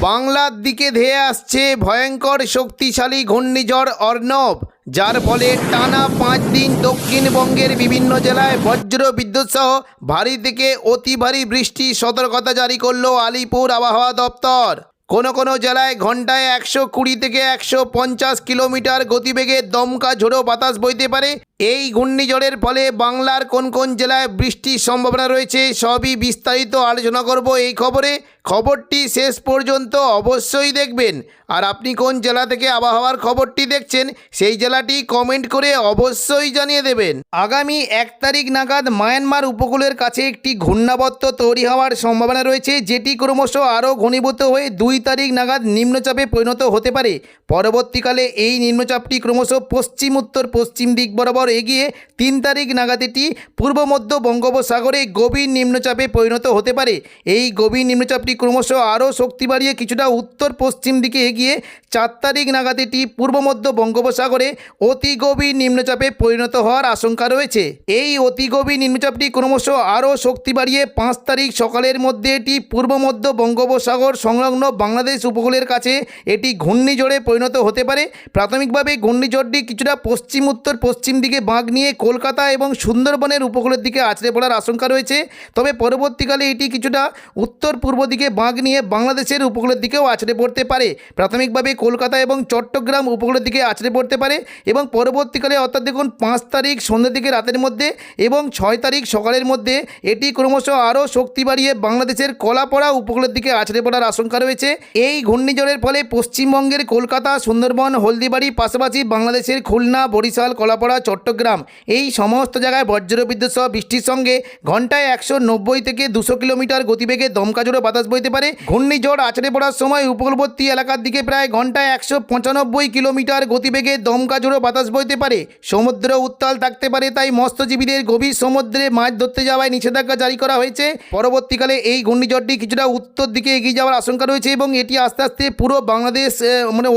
বাংলার দিকে ধেয়ে আসছে ভয়ঙ্কর শক্তিশালী ঘূর্ণিঝড় অর্ণব, যার ফলে টানা 5 দিন দক্ষিণবঙ্গের বিভিন্ন জেলায় বজ্র বিদ্যুৎ সহ ভারী থেকে অতি ভারী বৃষ্টির সতর্কতা জারি করল আলিপুর আবহাওয়া দপ্তর। কোনো জেলায় ঘন্টায় 120 থেকে 150 কিলোমিটার গতিবেগে দমকা ঝোড়ো বাতাস বইতে পারে। এই ঘূর্ণিঝড়ের ফলে বাংলার কোন জেলায় বৃষ্টির সম্ভাবনা রয়েছে সবই বিস্তারিত আলোচনা করব এই খবরে। খবরটি শেষ পর্যন্ত অবশ্যই দেখবেন। আর আপনি কোন জেলা থেকে আবহাওয়ার খবরটি দেখছেন সেই জেলাটি কমেন্ট করে অবশ্যই জানিয়ে দেবেন। আগামী 1 তারিখ নাগাদ মায়ানমার উপকূলের কাছে একটি ঘূর্ণাবর্ত তৈরি হওয়ার সম্ভাবনা রয়েছে, যেটি ক্রমশ আরও ঘনীভূত হয়ে 2 তারিখ নাগাদ নিম্নচাপে পরিণত হতে পারে। পরবর্তীকালে এই নিম্নচাপটি ক্রমশ পশ্চিম উত্তর পশ্চিম দিক বরাবর এগিয়ে 3 তারিখ নাগাদ এটি পূর্ব মধ্য বঙ্গোপসাগরে গভীর নিম্নচাপে পরিণত হতে পারে। এই গভীর নিম্নচাপটি ক্রমশ আরও শক্তি বাড়িয়ে কিছুটা উত্তর পশ্চিম দিকে এগিয়ে 4 তারিখ নাগাদ এটি পূর্ব মধ্য বঙ্গোপসাগরে অতি গভীর নিম্নচাপে পরিণত হওয়ার আশঙ্কা রয়েছে। এই অতি গভীর নিম্নচাপটি ক্রমশ আরও শক্তি বাড়িয়ে 5 তারিখ সকালের মধ্যে এটি পূর্ব মধ্য বঙ্গোপসাগর সংলগ্ন বাংলাদেশ উপকূলের কাছে এটি ঘূর্ণিঝড়ে পরিণত হতে পারে। প্রাথমিকভাবে ঘূর্ণিঝড়টি কিছুটা পশ্চিম উত্তর পশ্চিম দিকে বাঁক নিয়ে কলকাতা এবং সুন্দরবনের উপকূলের দিকে আছড়ে পড়ার আশঙ্কা রয়েছে। তবে পরবর্তীকালে এটি কিছুটা উত্তর পূর্ব দিকে বাঁক নিয়ে বাংলাদেশের উপকূলের দিকেও আছড়ে পড়তে পারে। প্রাথমিকভাবে কলকাতা এবং চট্টগ্রাম উপকূলের দিকে আছড়ে পড়তে পারে এবং পরবর্তীকালে অর্থাৎ দেখুন 5 তারিখ সন্ধ্যের দিকে রাতের মধ্যে এবং 6 তারিখ সকালের মধ্যে এটি ক্রমশ আরও শক্তি বাড়িয়ে বাংলাদেশের কলাপাড়া উপকূলের দিকে আছড়ে পড়ার আশঙ্কা রয়েছে। এই ঘূর্ণিঝড়ের ফলে পশ্চিমবঙ্গের কলকাতা, সুন্দরবন, হলদিবাড়ি, পাশাপাশি বাংলাদেশের খুলনা, বরিশাল, কলাপাড়া, চট্টগ্রাম এই সমস্ত জায়গায় বজ্রবিদ্যুৎ সহ বৃষ্টির সঙ্গে ঘন্টায় 190 থেকে 200 কিলোমিটার গতিবেগে দমকা ঝোড়ো বাতাস বইতে পারে। ঘূর্ণিঝড় আছড়ে পড়ার সময় উপকূলবর্তী এলাকার দিকে প্রায় ঘন্টায় 195 কিলোমিটার গতিবেগে দমকা ঝোড়ো বাতাস বইতে পারে। সমুদ্র উত্তাল থাকতে পারে, তাই মৎস্যজীবীদের গভীর সমুদ্রে মাছ ধরতে যাওয়ায় নিষেধাজ্ঞা জারি করা হয়েছে। পরবর্তীকালে এই ঘূর্ণিঝড়টি কিছুটা উত্তর দিকে এগিয়ে যাওয়ার আশঙ্কা রয়েছে এবং এটি আস্তে আস্তে পুরো বাংলাদেশ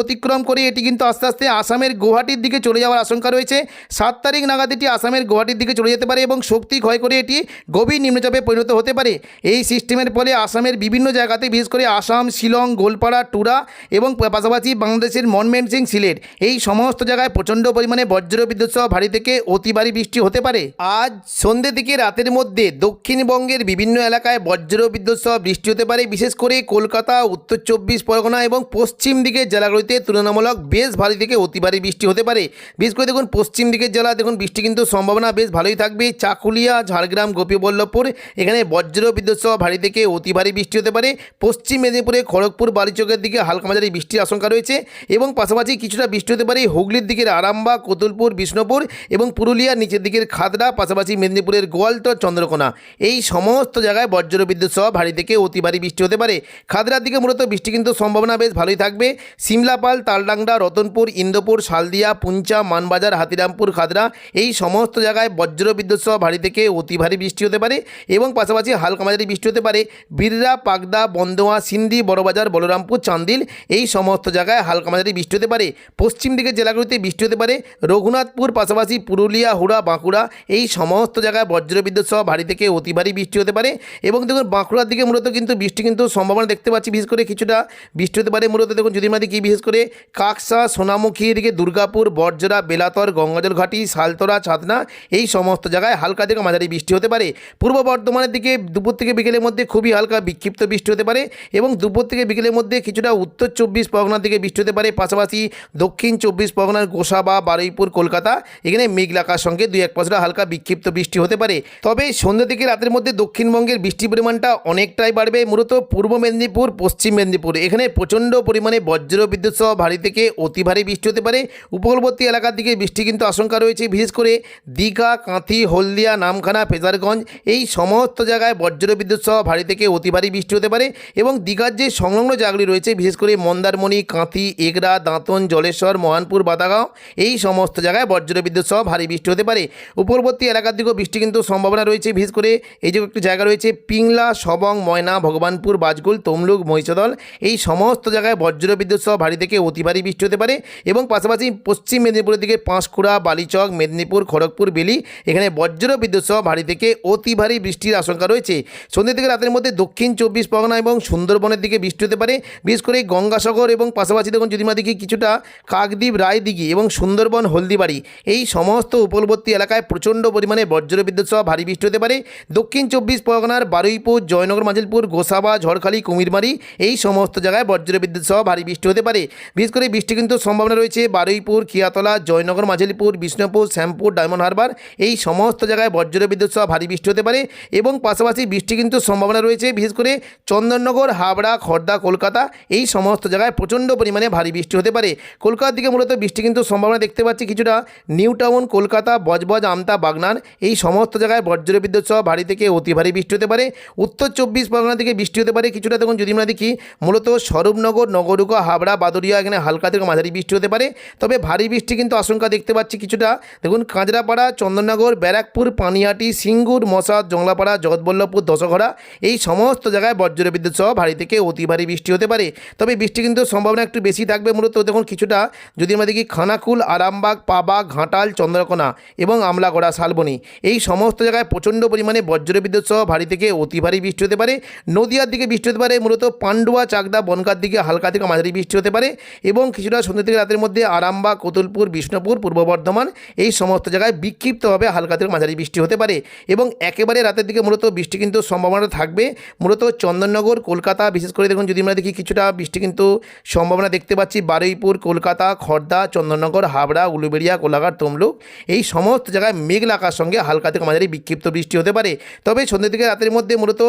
অতিক্রম করে এটি কিন্তু আস্তে আস্তে আসামের গুয়াহাটির দিকে চলে যাওয়ার আশঙ্কা রয়েছে। 7 তারিখ নাগাদ এটি আসামের গুয়াহাটির দিকে চলে যেতে পারে এবং শক্তি ক্ষয় করে এটি গভীর নিম্নচাপে পরিণত হতে পারে। এই সিস্টেমের ফলে আসামের বিভিন্ন জায়গাতে বিশেষ করে আসাম, শিলং, গোলপাড়া, টুরা এবং পাশাপাশি বাংলাদেশের ময়মনসিংহ, সিলেট এই সমস্ত জায়গায় প্রচণ্ড পরিমাণে বজ্রবিদ্যুৎ সহ ভারী থেকে অতি ভারী বৃষ্টি হতে পারে। আজ সন্ধ্যে থেকে রাতের মধ্যে দক্ষিণবঙ্গের বিভিন্ন এলাকায় বজ্রবিদ্যুৎ সহ বৃষ্টি হতে পারে। বিশেষ করে কলকাতা, উত্তর 24 পরগনা এবং পশ্চিম দিকের জেলাগুলিতে তুলনামূলক বেশ ভারী থেকে অতি ভারী বৃষ্টি হতে পারে। বিশেষ করে দেখুন পশ্চিম দিকের জেলা দেখুন বৃষ্টি কিন্তু সম্ভাবনা বেশ ভালোই থাকবে। চাকুলিয়া, ঝাড়গ্রাম, গোপীবল্লভপুর এখানে বজ্রবিদ্যুৎ সহ ভারী থেকে অতি ভারী বৃষ্টি হতে পারে। পশ্চিম মেদিনীপুরে খড়গপুর, বালিচকের দিকে হালকা মাঝারি বৃষ্টির আশঙ্কা রয়েছে এবং পাশাপাশি কিছুটা বৃষ্টি হতে পারে হুগলির দিকের আরামবাগ, কতুলপুর, বিষ্ণুপুর এবং পুরুলিয়ার নিচের দিকের খাদড়া, পাশাপাশি মেদিনীপুরের গোয়ালতর, চন্দ্রকোনা এই সমস্ত জায়গায় বজ্রবিদ্যুৎ সহ ভারী থেকে অতি ভারী বৃষ্টি হতে পারে। খাদড়ার দিকে মূলত বৃষ্টি কিন্তু সম্ভাবনা বেশ ভালোই থাকবে। সিমলাপাল, তালডাংরা, রতনপুর, ইন্দোপুর, শালদিয়া, পুঞ্চা, মানবাজার, হাতিরামপুর, খাদড়া এই সমস্ত জায়গায় বজ্রবিদ্যুৎ সহ ভারী থেকে অতি ভারী বৃষ্টি হতে পারে এবং পাশাপাশি হালকা মাঝারি বৃষ্টি হতে পারে। বিররা, পাকদা, বন্দোয়া, সিন্ধি, বড়বাজার, বলরামপুর, চান্দিল এই সমস্ত জায়গায় হালকা মাঝারি বৃষ্টি হতে পারে। পশ্চিম দিকের জেলাগুলিতে বৃষ্টি হতে পারে রঘুনাথপুর, পাশাপাশি পুরুলিয়া, হুড়া, বাঁকুড়া এই সমস্ত জায়গায় বজ্রবিদ্যুৎ সহ ভারী থেকে অতি ভারী বৃষ্টি হতে পারে এবং দেখুন বাঁকুড়ার দিকে মূলত কিন্তু বৃষ্টি কিন্তু সম্ভাবনা দেখতে পাচ্ছি। বিশেষ করে কিছুটা বৃষ্টি হতে পারে মূলত দেখুন যদি আমাদের কি বিশেষ করে কাকসা, সোনামুখী এদিকে দুর্গাপুর, বড়জোড়া, বেলাতর, গঙ্গাজল ঘাটি, সালতরা, ছাতনা এই সমস্ত জায়গায় হালকা থেকে মাঝারি বৃষ্টি হতে পারে। পূর্ব বর্ধমানের দিকে দুপুর থেকে বিকেলের মধ্যে খুবই হালকা বিক্ষিপ্ত বৃষ্টি হতে পারে এবং দুপুর থেকে বিকেলের মধ্যে কিছুটা উত্তর 24 পরগনার দিকে বৃষ্টি হতে পারে। পাশাপাশি দক্ষিণ 24 পরগনার গোসাবা, বারুইপুর, কলকাতা এখানে মেঘলা আকাশের সঙ্গে 2-1 পশলা হালকা বিক্ষিপ্ত বৃষ্টি হতে পারে। তবে সন্ধ্যা থেকে রাতের মধ্যে দক্ষিণবঙ্গের বৃষ্টির পরিমাণটা অনেকটাই বাড়বে। মূলত পূর্ব মেদিনীপুর, পশ্চিম মেদিনীপুর এখানে প্রচণ্ড পরিমাণে বজ্রবিদ্যুৎ সহ ভারী থেকে অতি ভারী বৃষ্টি হতে পারে। উপকূলবর্তী এলাকার দিকে বৃষ্টি কিন্তু আশঙ্কা রয়েছে। বিশেষ করে দীঘা, কাঁথি, হলদিয়া, নামখানা, ফেজারগঞ্জ এই সমস্ত জায়গায় বজ্রবিদ্যুৎ সহ ভারী থেকে অতি ভারী বৃষ্টি হতে পারে এবং দীঘার যে সংলগ্ন জায়গাগুলি রয়েছে বিশেষ করে মন্দারমণি, কাঁথি, এগরা, দাঁতন, জলেশ্বর, মহানপুর, বাতাগাঁও এই সমস্ত জায়গায় বজ্রবিদ্যুৎ সহ ভারী বৃষ্টি হতে পারে। উপকূলবর্তী এলাকার দিকেও বৃষ্টি কিন্তু সম্ভাবনা রয়েছে। বিশেষ করে এই যে একটি জায়গা রয়েছে পিংলা, সবং, ময়না, ভগবানপুর, বাজগুল, তমলুক, মহিষাদল এই সমস্ত জায়গায় বজ্রবিদ্যুৎ সহ ভারী থেকে অতি ভারী বৃষ্টি হতে পারে এবং পাশাপাশি পশ্চিম মেদিনীপুরের দিকে পাঁশকুড়া, বালিচক, মেদিনীপুর, খড়গপুর, বেলি এখানে বজ্রবিদ্যুৎ সহ ভারী থেকে অতি ভারী বৃষ্টির আশঙ্কা রয়েছে। সন্ধ্যা থেকে রাতের মধ্যে দক্ষিণ 24 পরগনা এবং সুন্দরবনের দিকে বৃষ্টি হতে পারে। বিশেষ করে গঙ্গাসাগর এবং পাশাপাশি দেখুন যদি আমরা দেখি কিছুটা কাকদ্বীপ, রায়দিঘি এবং সুন্দরবন, হলদিবাড়ি এই সমস্ত উপকূলবর্তী এলাকায় প্রচণ্ড পরিমাণে বজ্রবিদ্যুৎ সহ ভারী বৃষ্টি হতে পারে। দক্ষিণ 24 পরগনার বারুইপুর, জয়নগর, মাজিলপুর, গোসাবা, ঝড়খালি, কুমিরমারি এই সমস্ত জায়গায় বজ্রবিদ্যুৎ সহ ভারী বৃষ্টি হতে পারে। বিশেষ করে বৃষ্টি কিন্তু সম্ভাবনা রয়েছে বারুইপুর, কিয়াতলা, জয়নগর, মাজিলপুর, বিষ্ণুপুর, শ্যামপুর, ডায়মন্ড হারবার এই সমস্ত জায়গায় বজ্রবিদ্যুৎ সহ ভারী বৃষ্টি হতে পারে। এবং পাশাপাশি বৃষ্টি কিন্তু সম্ভাবনা রয়েছে বিশেষ করে চন্দননগর, হাবড়া, খড়দা, কলকাতা এই সমস্ত জায়গায় প্রচণ্ড পরিমাণে ভারী বৃষ্টি হতে পারে। কলকাতার দিকে মূলত বৃষ্টি কিন্তু সম্ভাবনা দেখতে পাচ্ছি কিছুটা নিউ টাউন, কলকাতা, বজবজ, আমতা, বাগনান এই সমস্ত জায়গায় বজ্রবিদ্যুৎ সহ ভারী থেকে অতি ভারী বৃষ্টি হতে পারে। উত্তর 24 পরগনা থেকে বৃষ্টি হতে পারে কিছুটা দেখুন যদি আমরা দেখি মূলত স্বরূপনগর, নগরুকা, হাবড়া, বাদুরিয়া এখানে হালকা থেকে মাঝারি বৃষ্টি হতে পারে। তবে ভারী বৃষ্টি কিন্তু আশঙ্কা দেখতে পাচ্ছি কিছুটা দেখুন কাঁচরাপাড়া, চন্দননগর, ব্যারাকপুর, পানিহাটি, সিঙ্গুর, মশাদ, জংলাপাড়া, জগৎবল্লভপুর, দশঘরা এই সমস্ত জায়গায় বজ্রবিদ্যুৎ সহ ভারী থেকে অতি ভারী বৃষ্টি হতে পারে। তবে বৃষ্টি কিন্তু সম্ভাবনা একটু বেশি থাকবে মূলত দেখুন কিছুটা যদি আমরা দেখি খানাকুল, আরামবাগ, পাবাগ, ঘাটাল, চন্দ্রকোনা এবং আমলাগড়া, শালবনী এই সমস্ত জায়গায় প্রচণ্ড পরিমাণে বজ্রবিদ্যুৎ সহ ভারী থেকে অতি ভারী বৃষ্টি হতে পারে। নদিয়ার দিকে বৃষ্টি হতে পারে মূলত পান্ডুয়া, চাকদা, বনগাঁর দিকে হালকা থেকে মাঝারি বৃষ্টি হতে পারে। এবং কিছুটা সন্ধ্যা থেকে রাতের মধ্যে আরামবাগ, কতুলপুর, বিষ্ণুপুর, পূর্ব বর্ধমান এই সমস্ত জায়গায় বিক্ষিপ্তভাবে হালকা থেকে মাঝারি বৃষ্টি হতে পারে। এবং একেবারে রাতের দিকে মূলত বৃষ্টি কিন্তু সম্ভাবনা থাকবে মূলত চন্দননগর, কলকাতা বিশেষ করে দেখুন যদি আমরা দেখি কিছুটা বৃষ্টি কিন্তু সম্ভাবনা দেখতে পাচ্ছি বারুইপুর, কলকাতা, খড়দা, চন্দননগর, হাবড়া, উলুবেড়িয়া, কোলাঘাট, তমলুক এই সমস্ত জায়গায় মেঘলা আকাশের সঙ্গে হালকা থেকে মাঝারি বিক্ষিপ্ত বৃষ্টি হতে পারে। তবে সন্ধ্যা থেকে রাতের মধ্যে মূলত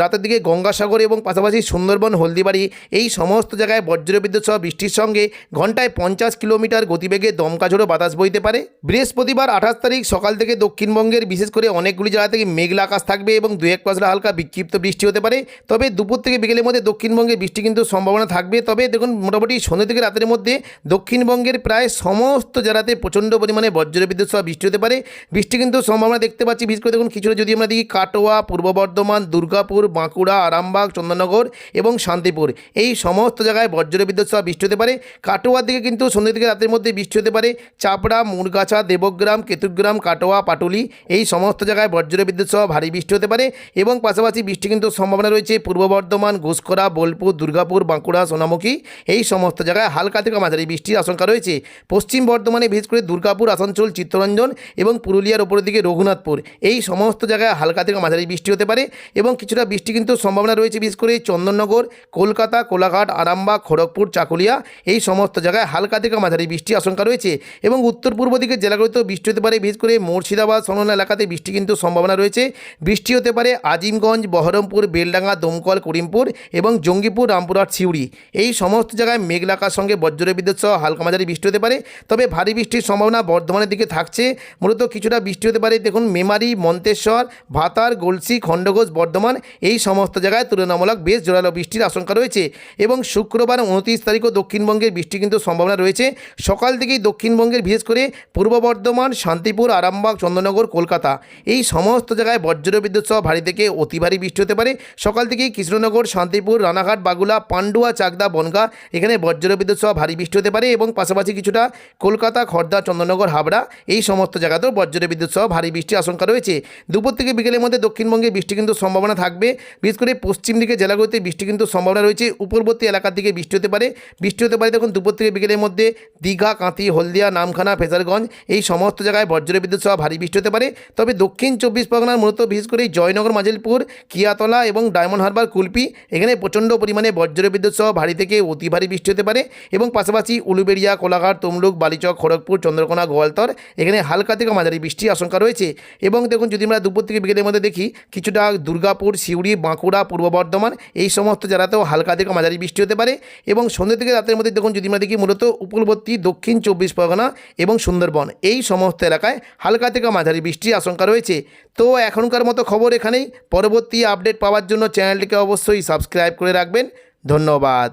রাতের দিকে গঙ্গাসাগর এবং পাশাপাশি সুন্দরবন, হলদিবাড়ি এই সমস্ত জায়গায় বজ্রবিদ্যুৎ সহ বৃষ্টির সঙ্গে ঘন্টায় 50 কিলোমিটার গতিবেগে দমকা ঝোড়ো বাতাস বইতে পারে। বৃহস্পতিবার 28 তারিখ সকাল থেকে দক্ষিণবঙ্গের বিশেষ করে অনেকগুলি জায়গা থেকে মেঘলা আকাশ থাকবে এবং 2-1 পশলা হালকা বিক্ষিপ্ত বৃষ্টি হতে পারে। তবে দুপুর থেকে বিকেলের মধ্যে দক্ষিণবঙ্গে বৃষ্টি কিন্তু সম্ভাবনা থাকবে। তবে দেখুন মোটামুটি সন্ধ্যা থেকে রাতের মধ্যে দক্ষিণবঙ্গের প্রায় সমস্ত জেলাতে প্রচণ্ড পরিমাণে বজ্রবিদ্যুৎ সহ বৃষ্টি হতে পারে। বৃষ্টি কিন্তু সম্ভাবনা দেখতে পাচ্ছি বিশেষ করে দেখুন কিছুটা যদি আমরা দেখি কাটোয়া, পূর্ব বর্ধমান, দুর্গাপুর, বাঁকুড়া, আরামবাগ, চন্দননগর এবং শান্তিপুর এই সমস্ত জায়গায় বজ্রবিদ্যুৎ সহ বৃষ্টি হতে পারে। কাটোয়ার দিকে কিন্তু সন্ধ্যা থেকে রাতের মধ্যে বৃষ্টি হতে পারে। চাপড়া, মুরগাছা, দেবগ্রাম, কেতুগ্রাম, কাটোয়া, পাটুলি এই সমস্ত জায়গায় বজ্রবিদ্যুৎ সহ ভারী বৃষ্টি হতে পারে। এবং পাশাপাশি বৃষ্টি কিন্তু সম্ভাবনা রয়েছে পূর্ব বর্ধমান, ঘুষকরা, বোলপুর, দুর্গাপুর, বাঁকুড়া, সোনামুখী এই সমস্ত জায়গায় হালকা থেকে মাঝারি বৃষ্টির আশঙ্কা রয়েছে। পশ্চিম বর্ধমানে বিশেষ করে দুর্গাপুর, আসানসোল, চিত্তরঞ্জন এবং পুরুলিয়ার ওপরের দিকে রঘুনাথপুর এই সমস্ত জায়গায় হালকা থেকে মাঝারি বৃষ্টি হতে পারে। এবং কিছুটা বৃষ্টি কিন্তু সম্ভাবনা রয়েছে বিশেষ করে চন্দননগর, কলকাতা, কোলাঘাট, আরামবাগ, খড়গপুর, চাকুলিয়া এই সমস্ত জায়গায় হালকা থেকে মাঝারি বৃষ্টির আশঙ্কা রয়েছে। এবং উত্তর পূর্ব দিকের জেলাগুলিতেও বৃষ্টি হতে পারে বিশেষ করে মুর্শিদাবাদ সংলগ্ন এলাকাতে বৃষ্টি কিন্তু সম্ভাবনা রয়েছে। বৃষ্টি হতে পারে আজিমগঞ্জ, বহরমপুর, বেলডাঙ্গা, দমকল, করিমপুর এবং জঙ্গিপুর, রামপুরহাট, সিউড়ি এই সমস্ত জায়গায় মেঘলা আকাশের সঙ্গে বজ্রবিদ্যুৎ সহ হালকা মাঝারি বৃষ্টি হতে পারে। তবে ভারী বৃষ্টির সম্ভাবনা বর্ধমানের দিকে থাকছে মূলত কিছুটা বৃষ্টি হতে পারে দেখুন মেমারি, মন্তেশ্বর, ভাতার, গলসি, খণ্ডঘোষ, বর্ধমান এই সমস্ত জায়গায় তুলনামূলক বেশ জোরালো বৃষ্টির আশঙ্কা রয়েছে। এবং শুক্রবার 29 তারিখও দক্ষিণবঙ্গের বৃষ্টি কিন্তু সম্ভাবনা রয়েছে। সকাল থেকেই দক্ষিণবঙ্গের বিশেষ করে পূর্ব বর্ধমান, শান্তিপুর, আরামবাগ, চন্দননগর, কলকাতা এই সমস্ত জায়গায় বজ্রবিদ্যুৎ সহ ভারী থেকে অতি ভারী বৃষ্টি হতে পারে। সকাল থেকেই কৃষ্ণনগর, শান্তিপুর, রানাঘাট, বাগুলা, পান্ডুয়া, চাকদা, বনগাঁ এখানে বজ্রবিদ্যুৎ সহ ভারী বৃষ্টি হতে পারে। এবং পাশাপাশি কিছুটা কলকাতা, খড়দা, চন্দননগর, হাবড়া এই সমস্ত জায়গাতেও বজ্রবিদ্যুৎ সহ ভারী বৃষ্টির আশঙ্কা রয়েছে। দুপুর থেকে বিকেলের মধ্যে দক্ষিণবঙ্গে বৃষ্টি কিন্তু সম্ভাবনা থাকবে বিশেষ করে পশ্চিম দিকে জেলাগুলিতে বৃষ্টি কিন্তু সম্ভাবনা রয়েছে। উপরবর্তী এলাকার দিকে বৃষ্টি হতে পারে দেখুন দুপুর থেকে বিকেলের মধ্যে দীঘা, কাঁথি, হলদিয়া, নামখানা, ফেজারগঞ্জ এই সমস্ত জায়গায় বজ্রবিদ্যুৎ সহ ভারী বৃষ্টি হতে পারে। তবে দক্ষিণ 24 পরগনার মূলত বিশেষ করে জয়নগর, মাজিলপুর, কিয়াতলা এবং ডায়মন্ড হারবার, কুলপি এখানে প্রচণ্ড পরিমাণে বজ্রবিদ্যুৎ সহ ভারী থেকে অতি ভারী বৃষ্টি হতে পারে। এবং পাশাপাশি উলুবেড়িয়া, কোলাঘাট, তমলুক, বালিচক, খড়গপুর, চন্দ্রকোনা, গোয়ালতর এখানে হালকা থেকে মাঝারি বৃষ্টির আশঙ্কা রয়েছে। এবং দেখুন যদি আমরা দুপুর থেকে বিকেলের মধ্যে দেখি কিছুটা দুর্গাপুর, সিউড়ি, বাঁকুড়া, পূর্ব বর্ধমান এই সমস্ত জেলাতেও হালকা থেকে মাঝারি বৃষ্টি হতে পারে। এবং সন্ধ্যা থেকে রাতের মধ্যে দেখুন যদি আমরা দেখি মূলত উপকূলবর্তী দক্ষিণ 24 পরগনা এবং সুন্দরবন এই সমস্ত এলাকায় হালকা থেকে মাঝারি বৃষ্টির আশঙ্কা রয়েছে। তো এখনকার মতো খবর এখানেই। পরবর্তী আপডেট পাওয়ার জন্য চ্যানেলটিকে অবশ্যই সাবস্ক্রাইব করে রাখবেন। ধন্যবাদ।